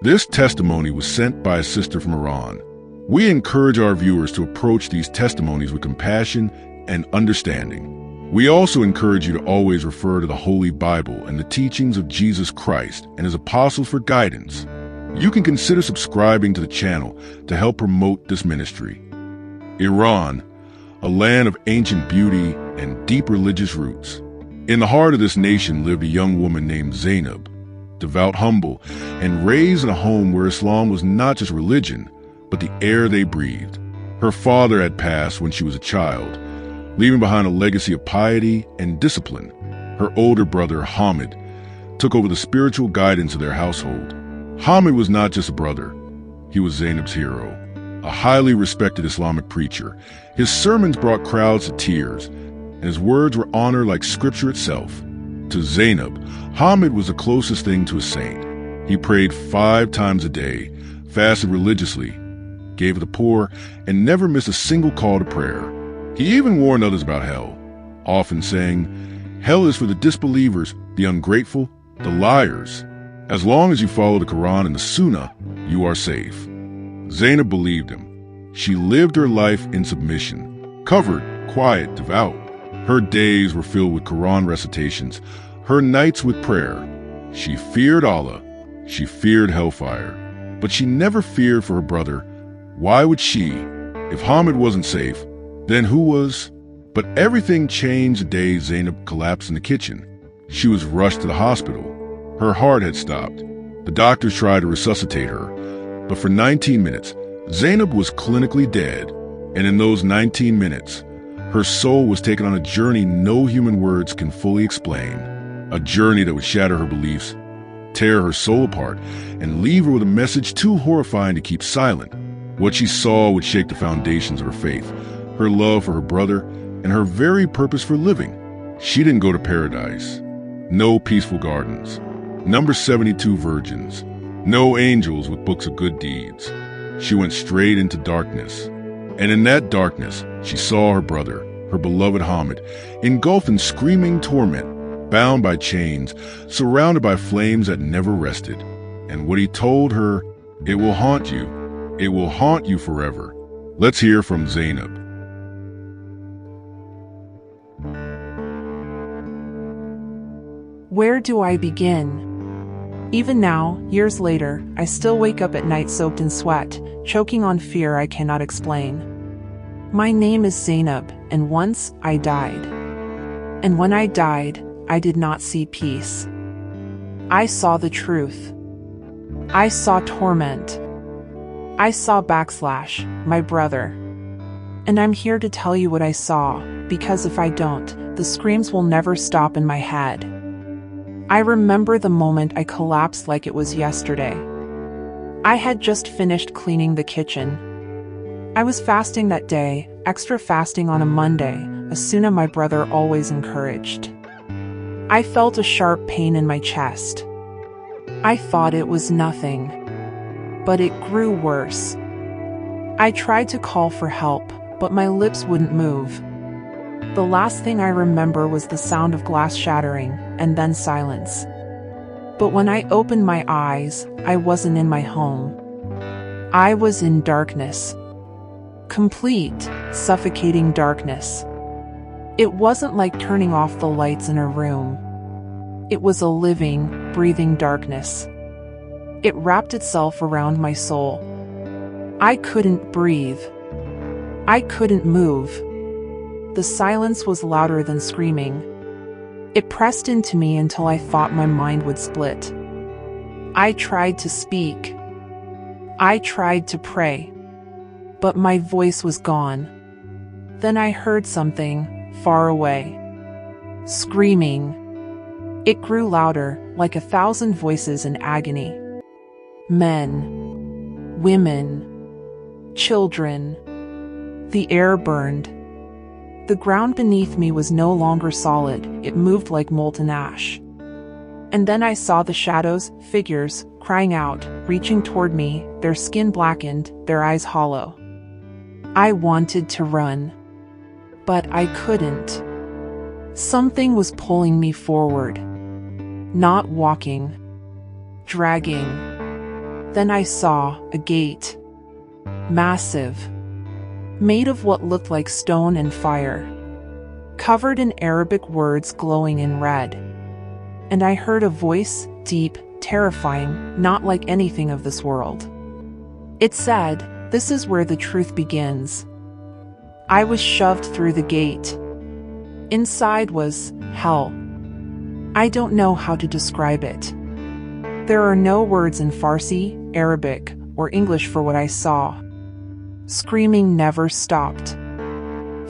This testimony was sent by a sister from Iran. We encourage our viewers to approach these testimonies with compassion and understanding. We also encourage you to always refer to the Holy Bible and the teachings of Jesus Christ and his apostles for guidance. You can consider subscribing to the channel to help promote this ministry. Iran, a land of ancient beauty and deep religious roots. In the heart of this nation lived a young woman named Zainab, devout, humble, and raised in a home where Islam was not just religion, but the air they breathed. Her father had passed when she was a child, leaving behind a legacy of piety and discipline. Her older brother, Hamid, took over the spiritual guidance of their household. Hamid was not just a brother, he was Zainab's hero, a highly respected Islamic preacher. His sermons brought crowds to tears, and his words were honored like scripture itself. To Zainab, Hamid was the closest thing to a saint. He prayed 5 times a day, fasted religiously, gave to the poor, and never missed a single call to prayer. He even warned others about hell, often saying, "Hell is for the disbelievers, the ungrateful, the liars. As long as you follow the Quran and the Sunnah, you are safe." Zainab believed him. She lived her life in submission, covered, quiet, devout. Her days were filled with Quran recitations, her nights with prayer. She feared Allah, she feared hellfire, but she never feared for her brother. Why would she? If Hamid wasn't safe, then who was? But everything changed the day Zainab collapsed in the kitchen. She was rushed to the hospital. Her heart had stopped. The doctors tried to resuscitate her, but for 19 minutes, Zainab was clinically dead. And in those 19 minutes, her soul was taken on a journey no human words can fully explain. A journey that would shatter her beliefs, tear her soul apart, and leave her with a message too horrifying to keep silent. What she saw would shake the foundations of her faith, her love for her brother, and her very purpose for living. She didn't go to paradise. No peaceful gardens. Number 72 virgins. No angels with books of good deeds. She went straight into darkness. And in that darkness, she saw her brother, her beloved Hamid, engulfed in screaming torment, bound by chains, surrounded by flames that never rested. And what he told her, "It will haunt you. It will haunt you forever." Let's hear from Zainab. Where do I begin? Even now, years later, I still wake up at night soaked in sweat, choking on fear I cannot explain. My name is Zainab, and once I died. And when I died, I did not see peace. I saw the truth. I saw torment. I saw backslash, my brother. And I'm here to tell you what I saw, because if I don't, the screams will never stop in my head. I remember the moment I collapsed like it was yesterday. I had just finished cleaning the kitchen. I was fasting that day, extra fasting on a Monday, a sunnah my brother always encouraged. I felt a sharp pain in my chest. I thought it was nothing, but it grew worse. I tried to call for help, but my lips wouldn't move. The last thing I remember was the sound of glass shattering, and then silence. But when I opened my eyes, I wasn't in my home. I was in darkness. Complete, suffocating darkness. It wasn't like turning off the lights in a room. It was a living, breathing darkness. It wrapped itself around my soul. I couldn't breathe. I couldn't move. The silence was louder than screaming. It pressed into me until I thought my mind would split. I tried to speak. I tried to pray. But my voice was gone. Then I heard something, far away. Screaming. It grew louder, like 1,000 voices in agony. Men. Women. Children. The air burned. The ground beneath me was no longer solid, it moved like molten ash. And then I saw the shadows, figures, crying out, reaching toward me, their skin blackened, their eyes hollow. I wanted to run. But I couldn't. Something was pulling me forward. Not walking. Dragging. Then I saw a gate. Massive. Made of what looked like stone and fire. Covered in Arabic words glowing in red. And I heard a voice, deep, terrifying, not like anything of this world. It said, "This is where the truth begins." I was shoved through the gate. Inside was hell. I don't know how to describe it. There are no words in Farsi, Arabic, or English for what I saw. Screaming never stopped.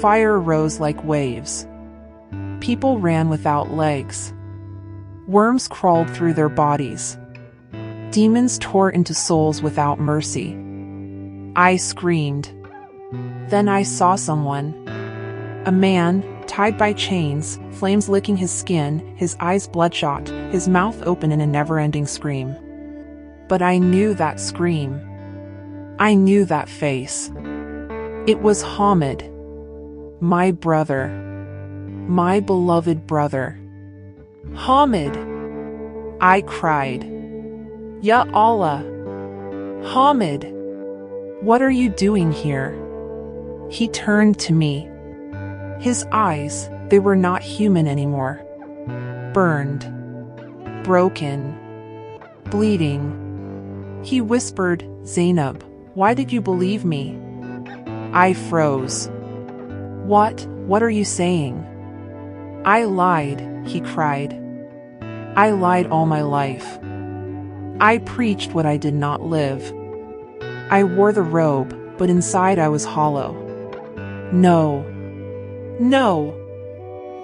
Fire rose like waves. People ran without legs. Worms crawled through their bodies. Demons tore into souls without mercy. I screamed. Then I saw someone. A man, tied by chains, flames licking his skin, his eyes bloodshot, his mouth open in a never-ending scream. But I knew that scream. I knew that face. It was Hamid. My brother. My beloved brother. Hamid! I cried. Ya Allah! Hamid! What are you doing here? He turned to me. His eyes, they were not human anymore. Burned. Broken. Bleeding. He whispered, "Zainab, why did you believe me?" I froze. What are you saying?" "I lied," he cried. "I lied all my life. I preached what I did not live. I wore the robe, but inside I was hollow. No. No.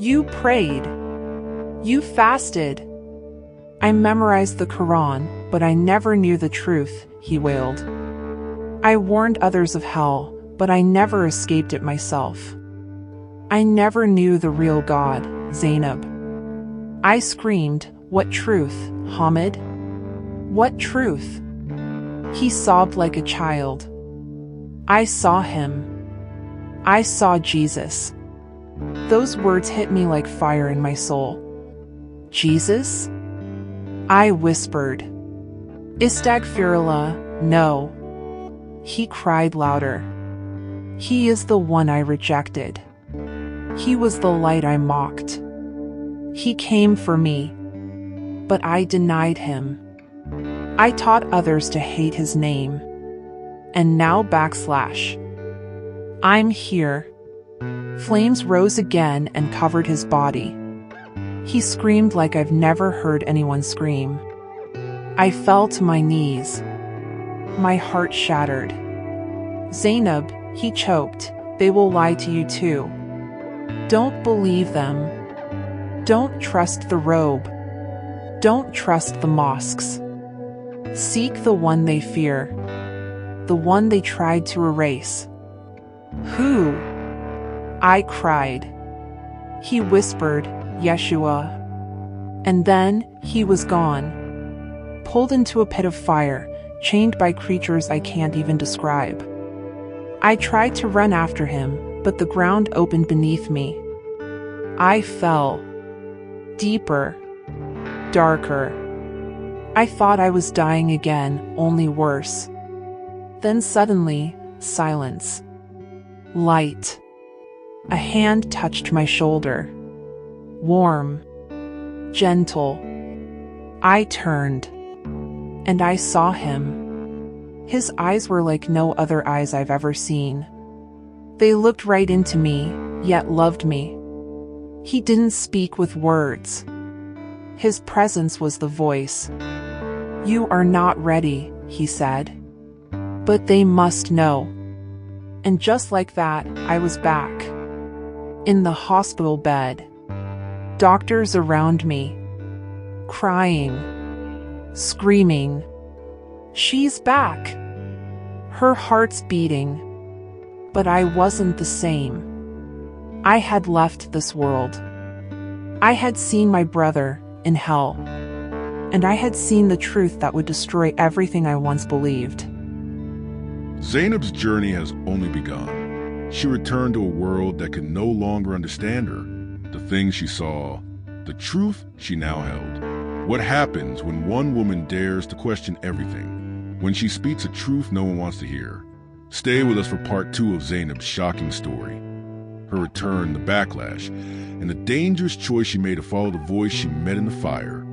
You prayed. You fasted. I memorized the Quran, but I never knew the truth," he wailed. "I warned others of hell, but I never escaped it myself. I never knew the real God, Zainab." I screamed, "What truth, Hamid? What truth?" He sobbed like a child. I saw him. I saw Jesus. Those words hit me like fire in my soul. Jesus? I whispered. Istagfirullah, no. He cried louder. He is the one I rejected. He was the light I mocked. He came for me, but I denied him. I taught others to hate his name. And now / I'm here. Flames rose again and covered his body. He screamed like I've never heard anyone scream. I fell to my knees. My heart shattered. "Zainab," he choked, "they will lie to you too. Don't believe them. Don't trust the robe. Don't trust the mosques. Seek the one they fear. The one they tried to erase." "Who?" I cried. He whispered, "Yeshua." And then, he was gone. Pulled into a pit of fire, chained by creatures I can't even describe. I tried to run after him, but the ground opened beneath me. I fell. Deeper. Darker. I thought I was dying again, only worse. Then suddenly, silence. Light. A hand touched my shoulder. Warm. Gentle. I turned. And I saw him. His eyes were like no other eyes I've ever seen. They looked right into me, yet loved me. He didn't speak with words. His presence was the voice. "You are not ready," he said. "But they must know." And just like that, I was back. In the hospital bed. Doctors around me. Crying. Screaming. "She's back!" Her heart's beating. But I wasn't the same. I had left this world. I had seen my brother in hell. And I had seen the truth that would destroy everything I once believed. Zainab's journey has only begun. She returned to a world that could no longer understand her, the things she saw, the truth she now held. What happens when one woman dares to question everything? when she speaks a truth no one wants to hear. Stay with us for part 2 of Zainab's shocking story. Her return, the backlash, and the dangerous choice she made to follow the voice she met in the fire.